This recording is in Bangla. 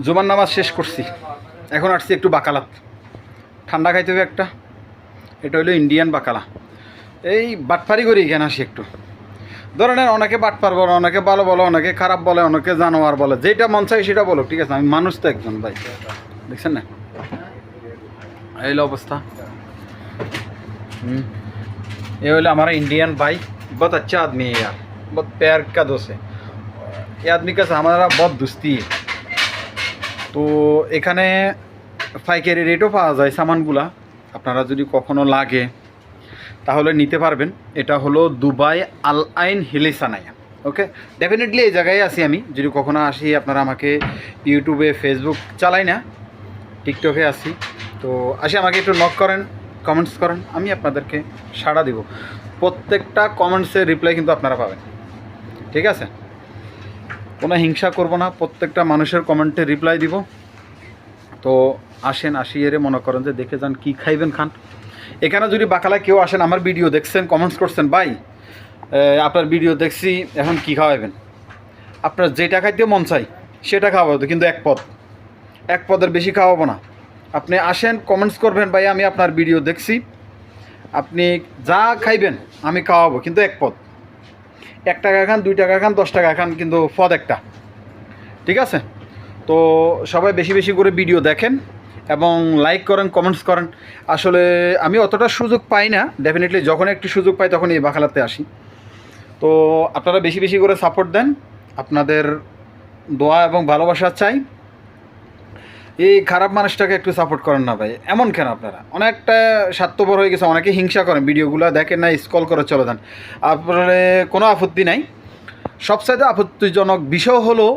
জুমার নামাজ শেষ করছি, এখন আসছি একটু বাকালাত, ঠান্ডা খাইতে হবে একটা। এটা হলো ইন্ডিয়ান বাকালা। এই বাটপারি করি এখানে আসি একটু। ধরনের অনেকে বাটপার বলে, অনেকে ভালো বলে, অনেকে খারাপ বলে, অনেকে জানোয়ার বলে, যেটা মন চাই সেটা বলো, ঠিক আছে। আমি মানুষ তো একজন ভাই, দেখছেন না? এই হলো অবস্থা। ये हमारा हमारा इंडियन भाई, बहुत अच्छा आदमी है यार, बहुत प्यार का दोस्त है। ये आदमी का हमारा बहुत दोस्ती है। তো এখানে পাইকারি রেটও পাওয়া যায় সামানগুলা, আপনারা যদি কখনো লাগে তাহলে নিতে পারবেন। এটা হলো দুবাই আল আইন হিলিসানায়া। ওকে, ডেফিনেটলি এই জায়গায় আসি আমি, যদি কখনো আসি আপনারা আমাকে ইউটিউবে ফেসবুক চালাই না, টিকটকে আসি, তো আসি আমাকে একটু নক করেন, কমেন্টস করেন, আমি আপনাদেরকে সাড়া দিব। প্রত্যেকটা কমেন্টসের রিপ্লাই কিন্তু আপনারা পাবেন, ঠিক আছে? কোনো হিংসা করব না, প্রত্যেকটা মানুষের কমেন্টে রিপ্লাই দিব। তো আসেন, আসি এরে মনে করেন যে দেখে যান, কী খাইবেন খান। এখানে যদি বাকালায় কেউ আসেন, আমার ভিডিও দেখছেন, কমেন্টস করছেন, ভাই আপনার ভিডিও দেখছি, এখন কী খাওয়াবেন, আপনার যেটা খাইতে মন চাই সেটা খাওয়াবো, কিন্তু এক পদের বেশি খাওয়াবো না। আপনি আসেন, কমেন্টস করবেন, ভাই আমি আপনার ভিডিও দেখছি, আপনি যা খাইবেন আমি খাওয়াবো, কিন্তু এক পদ। 1 টাকা খান, 2 টাকা খান, 10 টাকা খান, কিন্তু পদ একটা, ঠিক আছে? তো সবাই বেশি বেশি করে ভিডিও দেখেন এবং লাইক করেন, কমেন্টস করেন। আসলে আমি অতটা সুযোগ পাই না, ডেফিনেটলি যখন একটু সুযোগ পাই তখন এই বাকালাতে আসি। তো আপনারা বেশি বেশি করে সাপোর্ট দেন, আপনাদের দোয়া এবং ভালোবাসা চাই। এই খারাপ মানুষটাকে একটু সাপোর্ট করেন না ভাই, এমন কেন? আপনারা অনেকটা স্বার্থপর হয়ে গেছে, অনেকে হিংসা করেন, ভিডিওগুলো দেখেন না, স্ক্রল করে চলে যান। আপনার কোনো আপত্তি নাই। সবচাইতে আপত্তিজনক বিষয় হলো